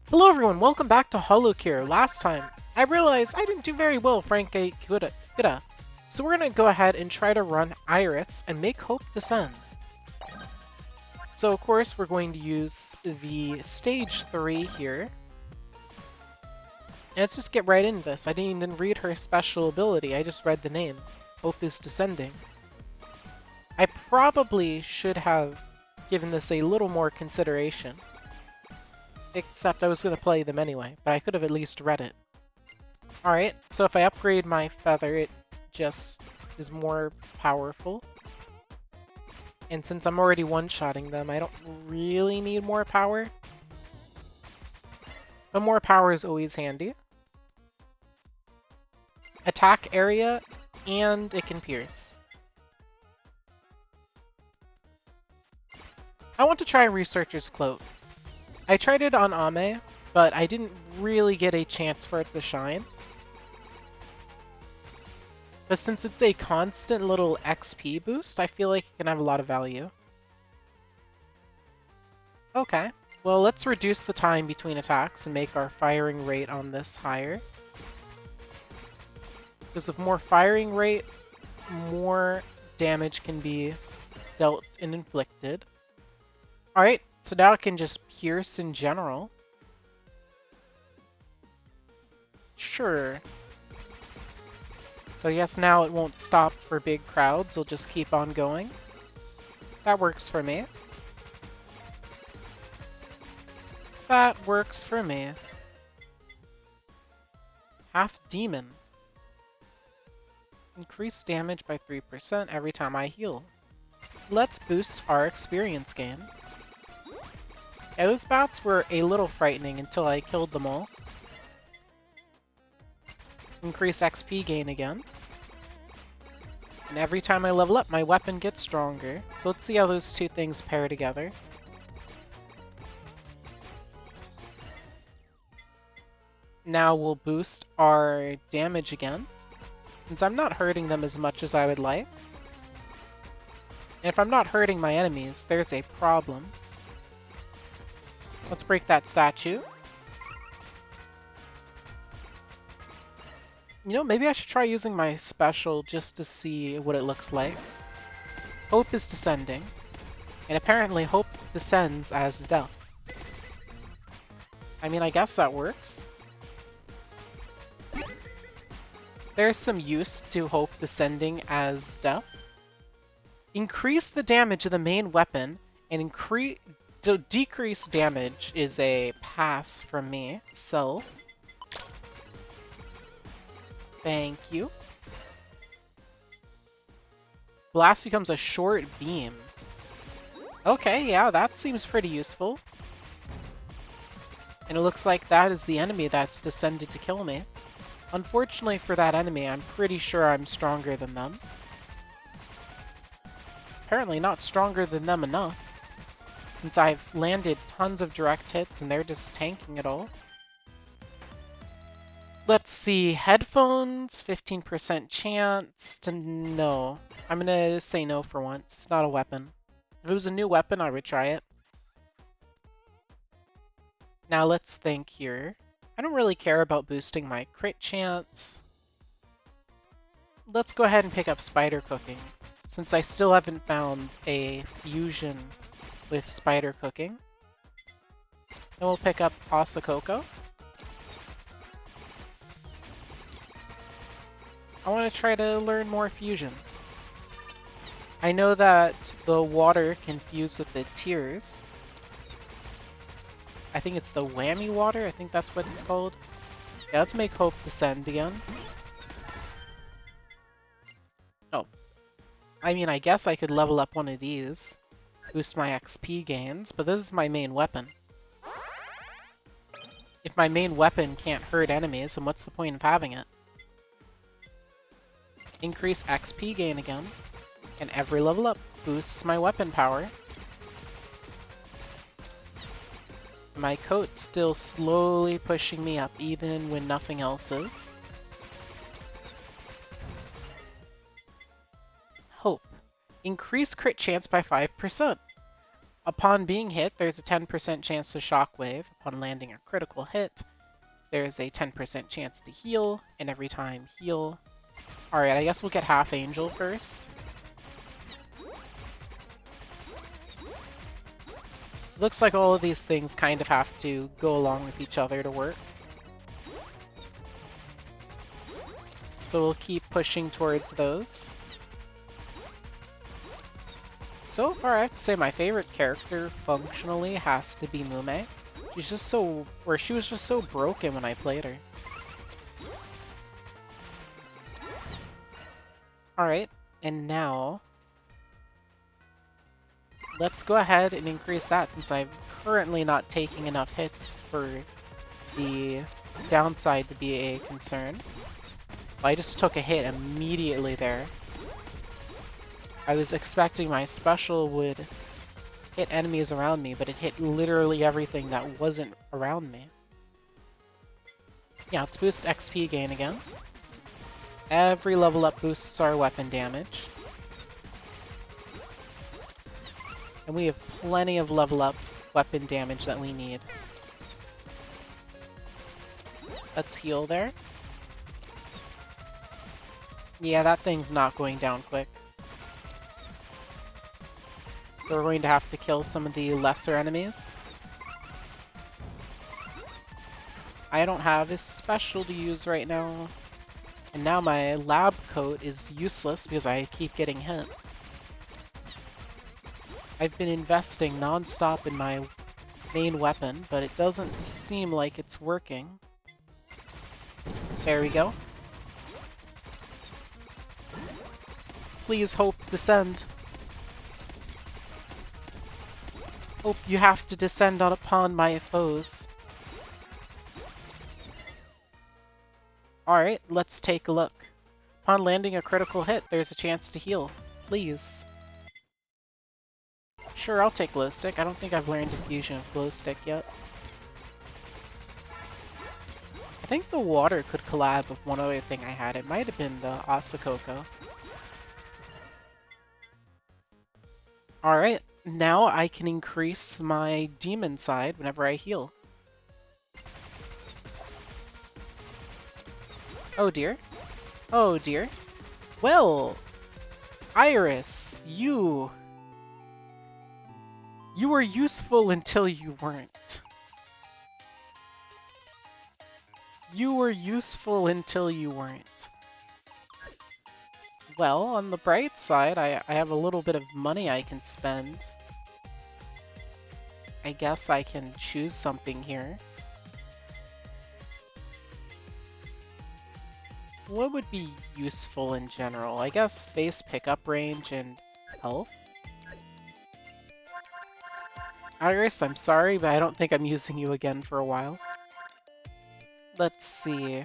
Hello everyone, welcome back to HoloCure. Last time, I realized I didn't do very well, frankly, coulda. So we're gonna go ahead and try to run Iris and make Hope descend. So of course, we're going to use the stage 3 here. And let's just get right into this. I didn't even read her special ability, I just read the name. Hope is descending. I probably should have given this a little more consideration. Except I was going to play them anyway, but I could have at least read it. Alright, so if I upgrade my feather, it just is more powerful. And since I'm already one-shotting them, I don't really need more power. But more power is always handy. Attack area, and it can pierce. I want to try Researcher's Cloak. I tried it on Ame, but I didn't really get a chance for it to shine. But since it's a constant little XP boost, I feel like it can have a lot of value. Okay, well let's reduce the time between attacks and make our firing rate on this higher. Because with more firing rate, more damage can be dealt and inflicted. Alright, so now it can just pierce in general. Sure. So yes, now it won't stop for big crowds, it'll just keep on going. That works for me. That works for me. Half Demon. Increase damage by 3% every time I heal. Let's boost our experience gain. Yeah, those bats were a little frightening until I killed them all. Increase XP gain again. And every time I level up, my weapon gets stronger. So let's see how those two things pair together. Now we'll boost our damage again, since I'm not hurting them as much as I would like. And if I'm not hurting my enemies, there's a problem. Let's break that statue. You know, maybe I should try using my special just to see what it looks like. Hope is descending, and apparently Hope descends as death. I mean, I guess that works. There's some use to Hope descending as death. Increase the damage of the main weapon, and decrease damage is a pass from me, so thank you. Blast becomes a short beam. Okay, yeah, that seems pretty useful. And it looks like that is the enemy that's descended to kill me. Unfortunately for that enemy, I'm pretty sure I'm stronger than them. Apparently not stronger than them enough, since I've landed tons of direct hits and they're just tanking it all. Let's see, headphones, 15% chance to no. I'm gonna say no for once, not a weapon. If it was a new weapon, I would try it. Now let's think here. I don't really care about boosting my crit chance. Let's go ahead and pick up Spider Cooking, since I still haven't found a fusion with Spider Cooking. Then we'll pick up Osakoko. I want to try to learn more fusions. I know that the water can fuse with the tears. I think it's the whammy water, I think that's what it's called. Yeah, let's make Hope descend again. Oh. I mean, I guess I could level up one of these. Boost my XP gains, but this is my main weapon. If my main weapon can't hurt enemies, then what's the point of having it? Increase XP gain again, and every level up boosts my weapon power. My coat's still slowly pushing me up, even when nothing else is. Hope. Increase crit chance by 5%. Upon being hit, there's a 10% chance to shockwave. Upon landing a critical hit, there's a 10% chance to heal, and every time heal. Alright, I guess we'll get half Angel first. Looks like all of these things kind of have to go along with each other to work. So we'll keep pushing towards those. So far, I have to say my favorite character functionally has to be Mume. She's just so, or she was just so broken when I played her. Alright, and now let's go ahead and increase that since I'm currently not taking enough hits for the downside to be a concern. Well, I just took a hit immediately there. I was expecting my special would hit enemies around me, but it hit literally everything that wasn't around me. Yeah, let's boost XP gain again. Every level up boosts our weapon damage. And we have plenty of level up weapon damage that we need. Let's heal there. Yeah, that thing's not going down quick. So we're going to have to kill some of the lesser enemies. I don't have a special to use right now. And now my lab coat is useless because I keep getting hit. I've been investing non-stop in my main weapon, but it doesn't seem like it's working. There we go. Please hope descend. Hope you have to descend upon my foes. Alright, let's take a look. Upon landing a critical hit, there's a chance to heal. Please. Sure, I'll take Glow Stick. I don't think I've learned Diffusion of Glow Stick yet. I think the water could collab with one other thing I had. It might have been the Asakoko. Alright, now I can increase my demon side whenever I heal. Oh dear. Oh dear. Well, Iris, you were useful until you weren't. You were useful until you weren't. Well, on the bright side, I have a little bit of money I can spend. I guess I can choose something here. What would be useful in general? I guess base pickup range and health? Iris, I'm sorry, but I don't think I'm using you again for a while. Let's see.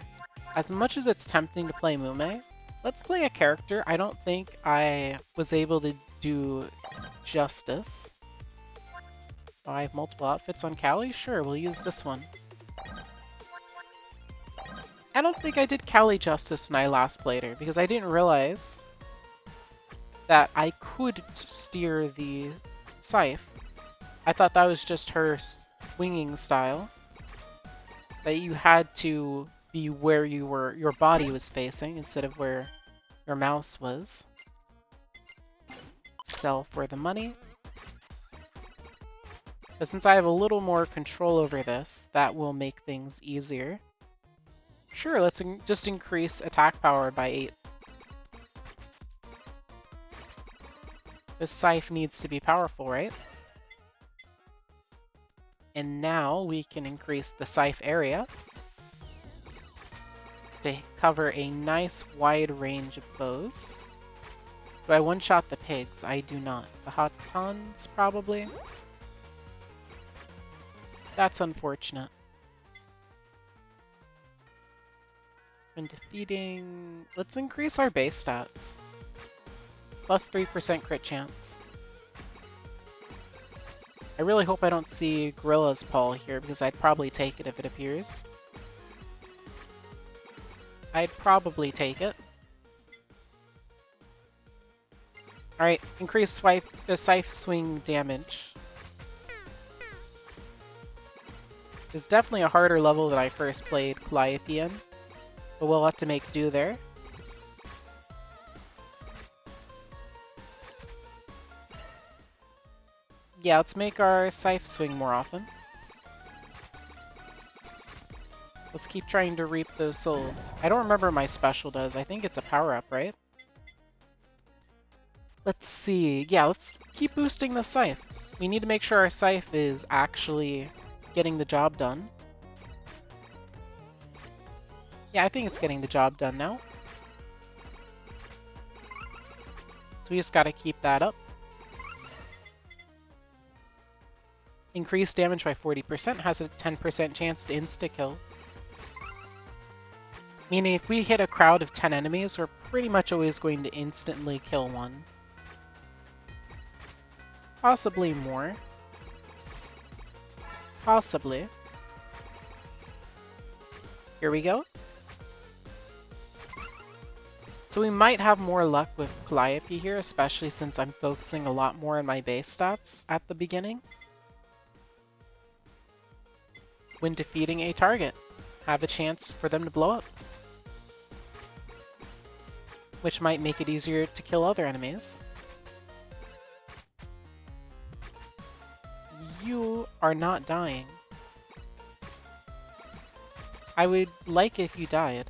As much as it's tempting to play Mume, let's play a character I don't think I was able to do justice. Oh, I have multiple outfits on Callie? Sure, we'll use this one. I don't think I did Callie justice when I last played her, because I didn't realize that I could steer the scythe. I thought that was just her swinging style. That you had to be where your body was facing instead of where your mouse was. Sell for the money. But since I have a little more control over this, that will make things easier. Sure, let's just increase attack power by 8. This scythe needs to be powerful, right? And now we can increase the scythe area to cover a nice wide range of foes. Do I one-shot the pigs? I do not. The Hatans, probably? That's unfortunate. When defeating... Let's increase our base stats. Plus 3% crit chance. I really hope I don't see Gorilla's Paw here, because I'd probably take it if it appears. I'd probably take it. Alright, increase scythe swing damage. It's definitely a harder level than I first played Calliope in, but we'll have to make do there. Yeah, let's make our Scythe swing more often. Let's keep trying to reap those souls. I don't remember what my special does. I think it's a power-up, right? Let's see. Yeah, let's keep boosting the Scythe. We need to make sure our Scythe is actually getting the job done. Yeah, I think it's getting the job done now. So we just gotta keep that up. Increased damage by 40% has a 10% chance to insta-kill. Meaning if we hit a crowd of 10 enemies, we're pretty much always going to instantly kill one. Possibly more. Possibly. Here we go. So we might have more luck with Calliope here, especially since I'm focusing a lot more on my base stats at the beginning. When defeating a target, have a chance for them to blow up, which might make it easier to kill other enemies. You are not dying. I would like if you died.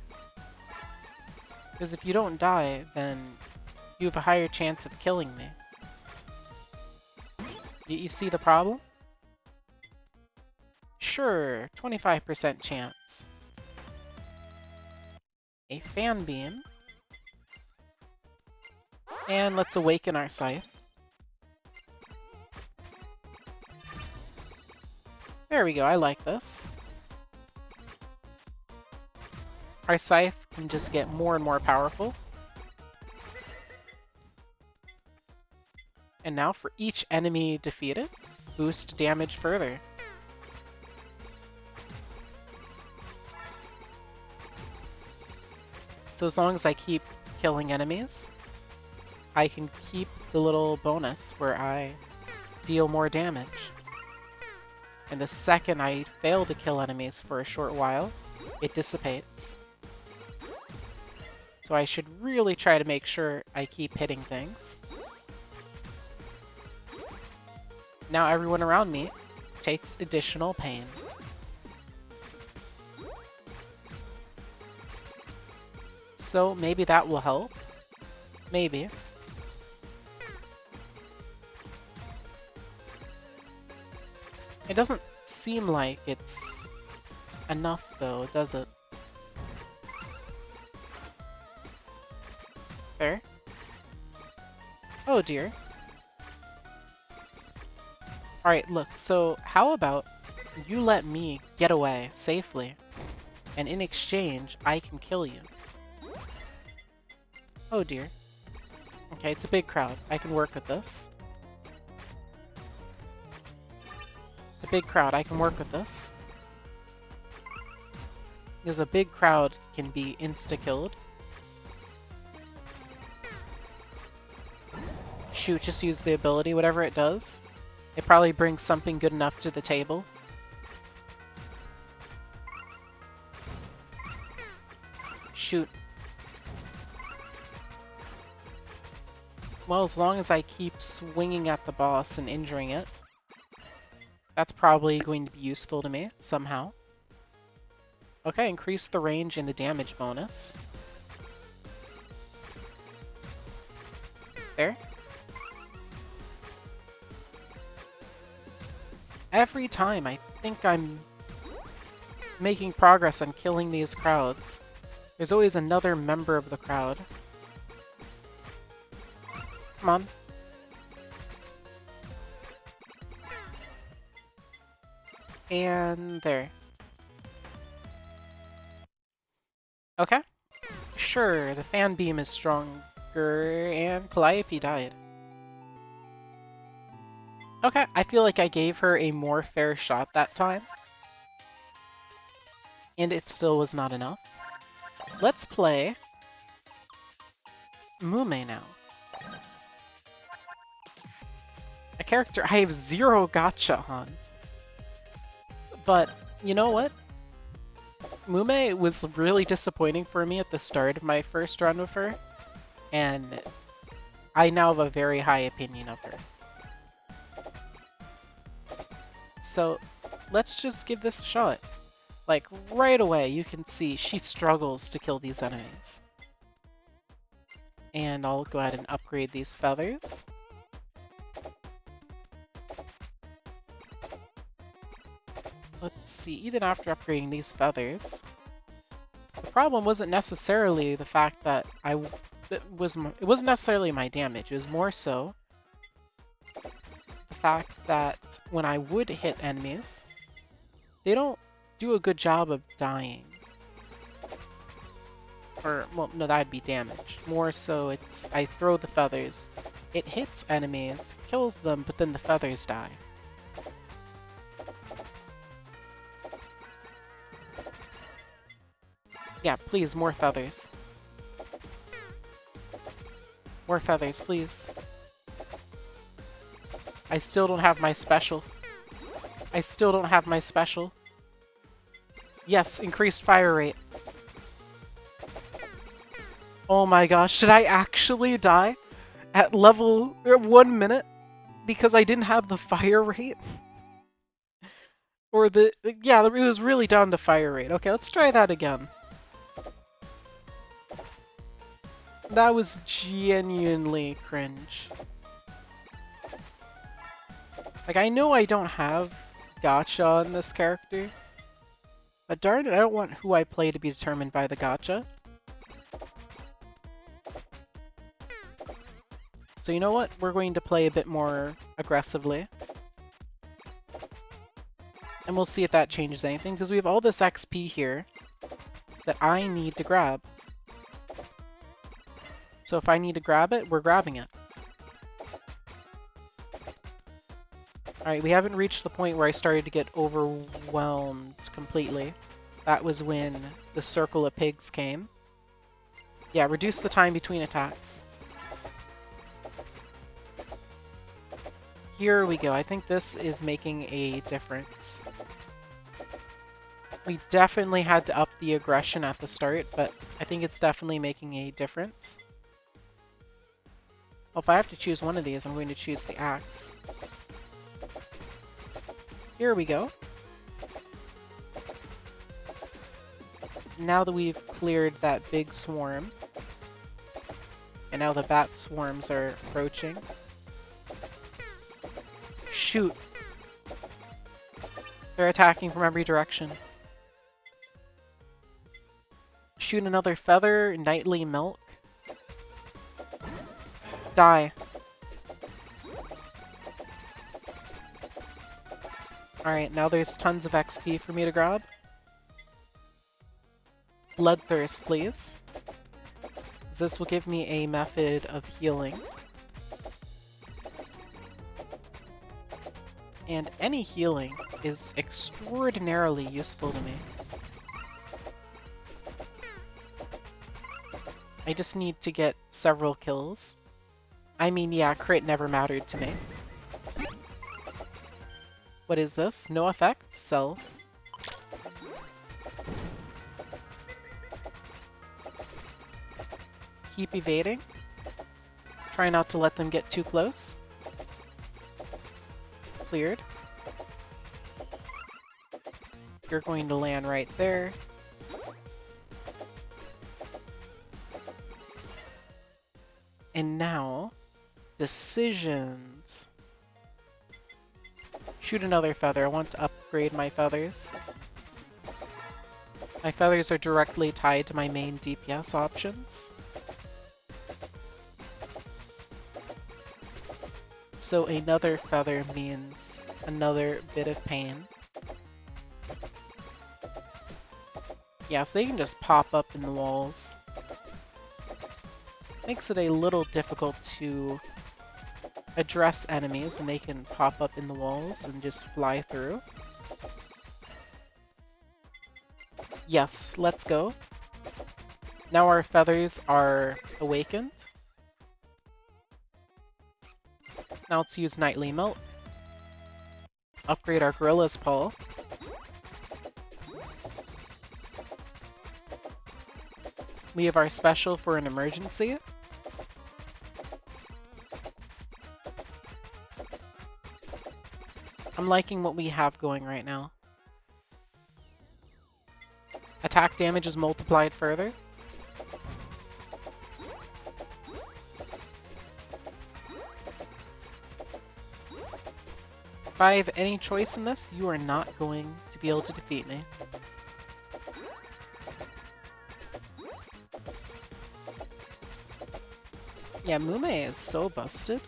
Because if you don't die, then you have a higher chance of killing me. You see the problem? Sure, 25% chance. A fan beam. And let's awaken our Scythe. There we go, I like this. Our Scythe can just get more and more powerful. And now for each enemy defeated, boost damage further. So as long as I keep killing enemies, I can keep the little bonus where I deal more damage. And the second I fail to kill enemies for a short while, it dissipates. So I should really try to make sure I keep hitting things. Now everyone around me takes additional pain. So maybe that will help. Maybe. It doesn't seem like it's enough though, does it? Fair. Oh dear. Alright, look, so how about you let me get away safely, and in exchange, I can kill you. Oh dear. Okay, it's a big crowd. I can work with this. It's a big crowd. I can work with this. Because a big crowd can be insta-killed. Shoot, just use the ability, whatever it does. It probably brings something good enough to the table. Shoot. Well, as long as I keep swinging at the boss and injuring it, that's probably going to be useful to me, somehow. Okay, increase the range and the damage bonus. There. Every time I think I'm making progress on killing these crowds, there's always another member of the crowd. Come on. And there. Okay. Sure, the fan beam is stronger, and Calliope died. Okay, I feel like I gave her a more fair shot that time. And it still was not enough. Let's play Mume now. A character I have zero gacha on. But You know what? Mume was really disappointing for me at the start of my first run with her, and I now have a very high opinion of her. So let's just give this a shot. Like, right away, you can see she struggles to kill these enemies. And I'll go ahead and upgrade these feathers. Let's see, even after upgrading these feathers, the problem wasn't necessarily the fact that it wasn't necessarily my damage, it was more so the fact that when I would hit enemies, they don't do a good job of dying. Or, well, no, that'd be damage. More so, it's I throw the feathers, it hits enemies, kills them, but then the feathers die. Yeah, please, more feathers. More feathers, please. I still don't have my special. I still don't have my special. Yes, increased fire rate. Oh my gosh, did I actually die at level 1 minute because I didn't have the fire rate? Or yeah, it was really down to fire rate. Okay, let's try that again. That was genuinely cringe. Like, I know I don't have gacha in this character, but darn it, I don't want who I play to be determined by the gacha. So you know what? We're going to play a bit more aggressively. And we'll see if that changes anything, because we have all this XP here that I need to grab. So if I need to grab it, we're grabbing it. Alright, we haven't reached the point where I started to get overwhelmed completely. That was when the circle of pigs came. Yeah, reduce the time between attacks. Here we go. I think this is making a difference. We definitely had to up the aggression at the start, but I think it's definitely making a difference. Well, if I have to choose one of these, I'm going to choose the axe. Here we go. Now that we've cleared that big swarm, and now the bat swarms are approaching. Shoot! They're attacking from every direction. Shoot another feather, nightly milk. Die. Alright, now there's tons of XP for me to grab. Bloodthirst, please. This will give me a method of healing. And any healing is extraordinarily useful to me. I just need to get several kills. I mean, yeah, crit never mattered to me. What is this? No effect? Self. Keep evading. Try not to let them get too close. Cleared. You're going to land right there. And now, decisions. Shoot another feather. I want to upgrade my feathers. My feathers are directly tied to my main DPS options. So another feather means another bit of pain. Yeah, so they can just pop up in the walls. Makes it a little difficult to address enemies when they can pop up in the walls and just fly through. Yes, let's go. Now our feathers are awakened. Now let's use Nightly Milk. Upgrade our Gorilla's Paw. We have our special for an emergency. I'm liking what we have going right now. Attack damage is multiplied further. If I have any choice in this, you are not going to be able to defeat me. Yeah, Mume is so busted.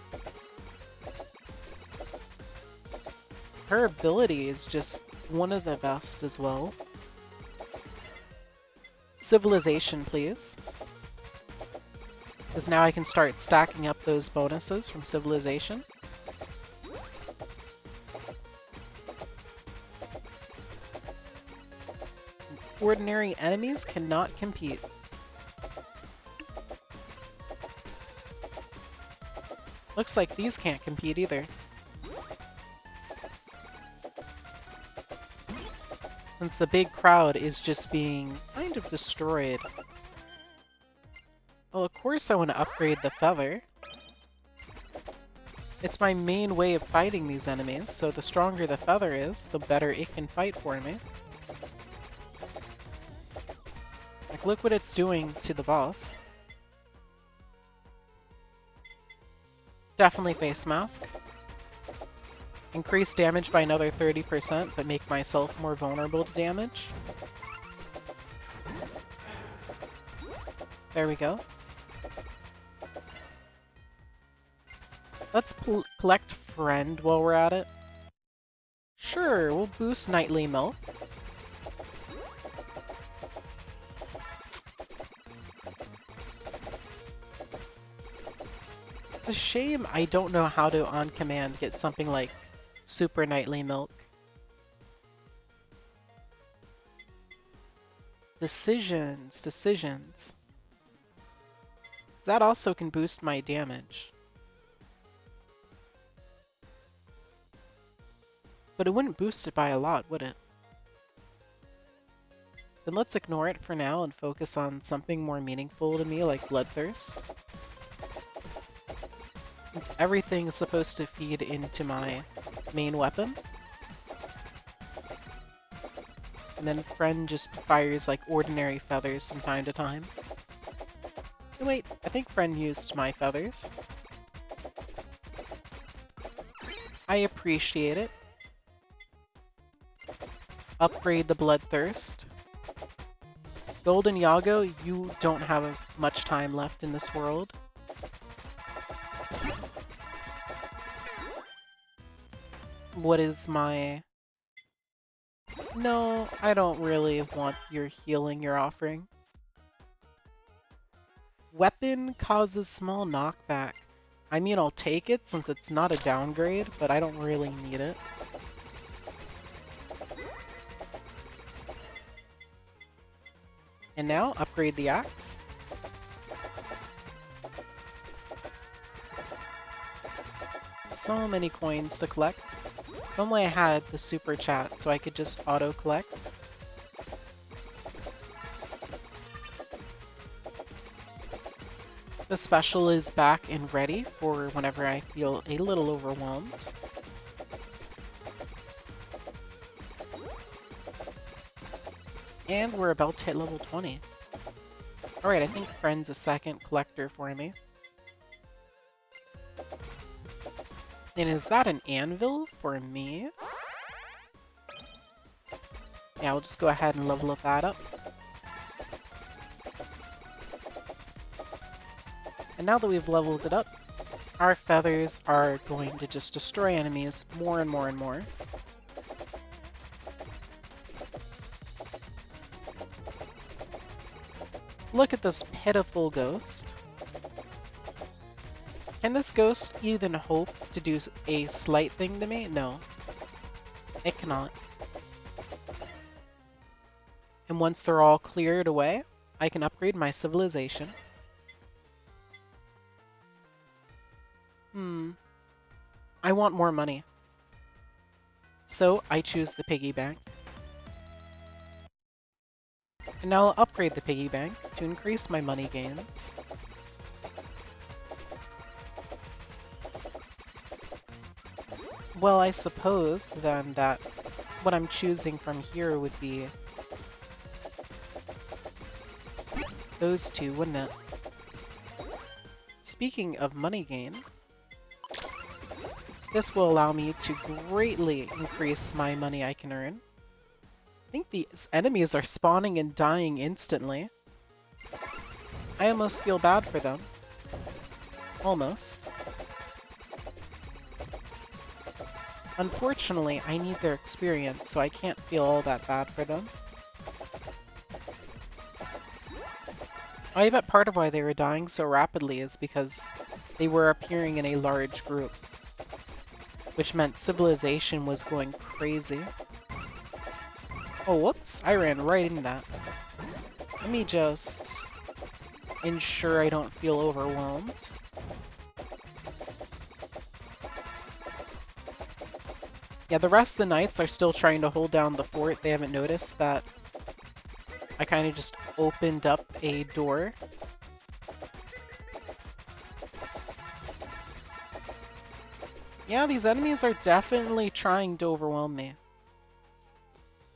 Her ability is just one of the best as well. Civilization, please. Because now I can start stacking up those bonuses from Civilization. Ordinary enemies cannot compete. Looks like these can't compete either. Since the big crowd is just being kind of destroyed. Well, of course I want to upgrade the feather. It's my main way of fighting these enemies, so the stronger the feather is, the better it can fight for me. Like, look what it's doing to the boss. Definitely face mask. Increase damage by another 30%, but make myself more vulnerable to damage. There we go. Let's collect Friend while we're at it. Sure, we'll boost Nightly Milk. It's a shame I don't know how to, on command, get something like Super Nightly Milk. Decisions. That also can boost my damage. But it wouldn't boost it by a lot, would it? Then let's ignore it for now and focus on something more meaningful to me, like Bloodthirst. Since everything is supposed to feed into my main weapon. And then Friend just fires like ordinary feathers from time to time. Oh, wait, I think Friend used my feathers. I appreciate it. Upgrade the Bloodthirst. Golden Yago, you don't have much time left in this world. What is my... No, I don't really want your healing you're offering. Weapon causes small knockback. I mean, I'll take it since it's not a downgrade, but I don't really need it. And now, upgrade the axe. So many coins to collect. If only I had the super chat so I could just auto-collect. The special is back and ready for whenever I feel a little overwhelmed. And we're about to hit level 20. Alright, I think Friend's a second collector for me. And is that an anvil for me? Yeah, we'll just go ahead and level that up. And now that we've leveled it up, our feathers are going to just destroy enemies more and more and more. Look at this pitiful ghost. Can this ghost even hope to do a slight thing to me? No. It cannot. And once they're all cleared away, I can upgrade my civilization. I want more money. So I choose the piggy bank. And now I'll upgrade the piggy bank to increase my money gains. Well, I suppose then that what I'm choosing from here would be those two, wouldn't it? Speaking of money gain, this will allow me to greatly increase my money I can earn. I think these enemies are spawning and dying instantly. I almost feel bad for them. Almost. Unfortunately, I need their experience, so I can't feel all that bad for them. I bet part of why they were dying so rapidly is because they were appearing in a large group, which meant civilization was going crazy. Oh, whoops, I ran right into that. Let me just ensure I don't feel overwhelmed. Yeah, the rest of the knights are still trying to hold down the fort. They haven't noticed that I kind of just opened up a door. Yeah, these enemies are definitely trying to overwhelm me.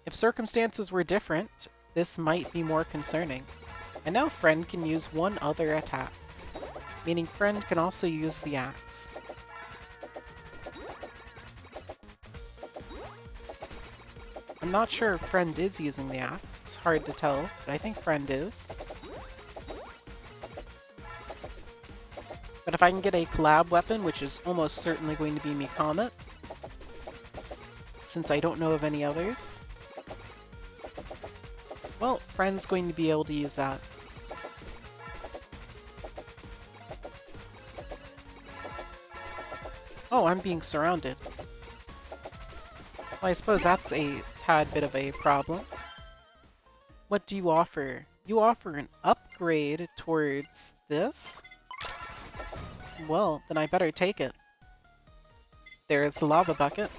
If circumstances were different, this might be more concerning. And now Friend can use one other attack, meaning Friend can also use the axe. I'm not sure if Friend is using the axe, it's hard to tell, but I think Friend is. But if I can get a collab weapon, which is almost certainly going to be Mikomet, since I don't know of any others, well, Friend's going to be able to use that. Oh, I'm being surrounded. Well, I suppose that's a tad bit of a problem. What do you offer? You offer an upgrade towards this? Well, then I better take it. There's the lava bucket.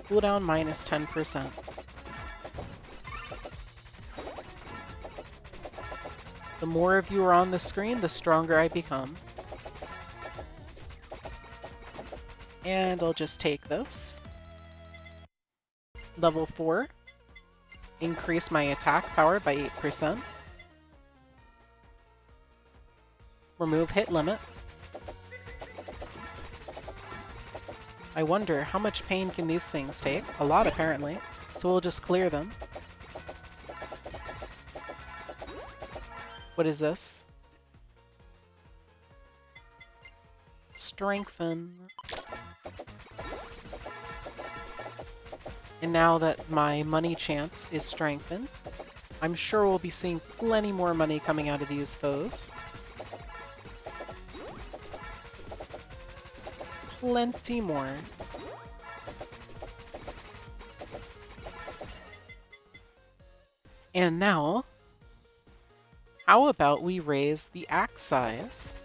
Cooldown minus 10%. The more of you are on the screen, the stronger I become. And I'll just take this. Level 4. Increase my attack power by 8%. Remove hit limit. I wonder, how much pain can these things take? A lot, apparently. So we'll just clear them. What is this? Strengthen. And now that my money chance is strengthened, I'm sure we'll be seeing plenty more money coming out of these foes. Plenty more. And now, how about we raise the axe size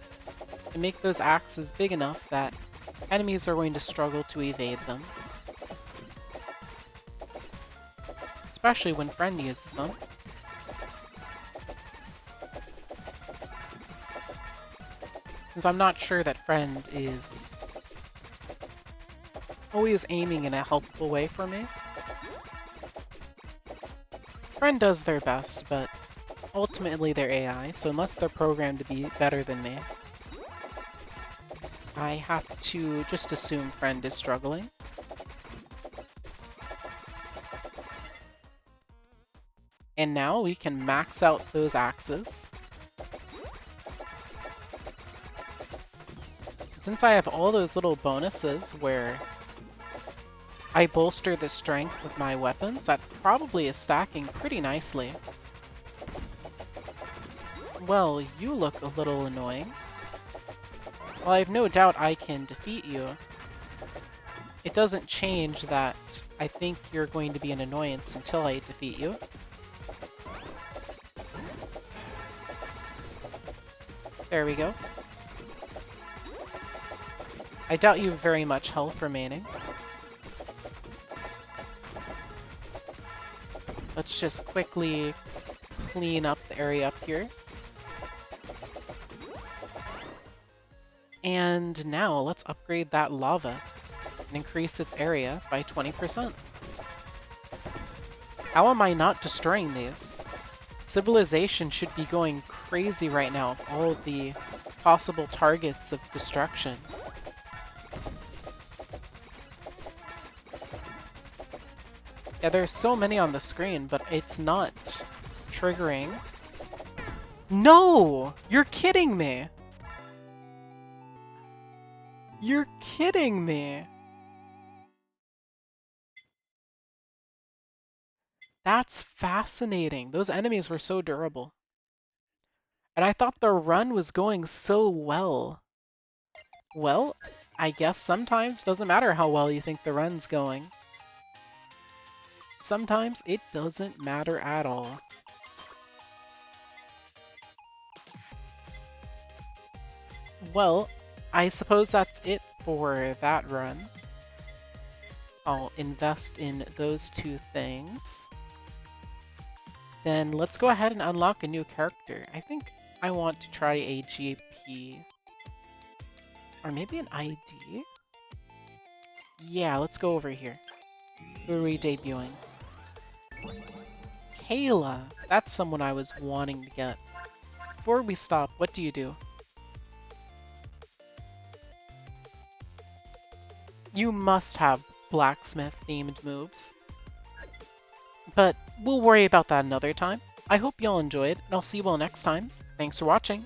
and make those axes big enough that enemies are going to struggle to evade them. Especially when Friend uses them. Since I'm not sure that Friend is always aiming in a helpful way for me. Friend does their best, but ultimately they're AI, so unless they're programmed to be better than me, I have to just assume Friend is struggling. And now we can max out those axes. Since I have all those little bonuses where I bolster the strength with my weapons, that probably is stacking pretty nicely. Well, you look a little annoying. Well, I have no doubt I can defeat you. It doesn't change that I think you're going to be an annoyance until I defeat you. There we go. I doubt you have very much health remaining. Let's just quickly clean up the area up here. And now let's upgrade that lava and increase its area by 20%. How am I not destroying these? Civilization should be going crazy right now of all of the possible targets of destruction. Yeah, there's so many on the screen, but it's not triggering. No! You're kidding me! You're kidding me! That's fascinating. Those enemies were so durable. And I thought the run was going so well. Well, I guess sometimes it doesn't matter how well you think the run's going. Sometimes it doesn't matter at all. Well, I suppose that's it for that run. I'll invest in those two things. Then let's go ahead and unlock a new character. I think I want to try a GP. Or maybe an ID? Yeah, let's go over here. Who are we debuting? Kayla! That's someone I was wanting to get. Before we stop, what do you do? You must have blacksmith-themed moves. But we'll worry about that another time. I hope y'all enjoyed, and I'll see you all next time. Thanks for watching!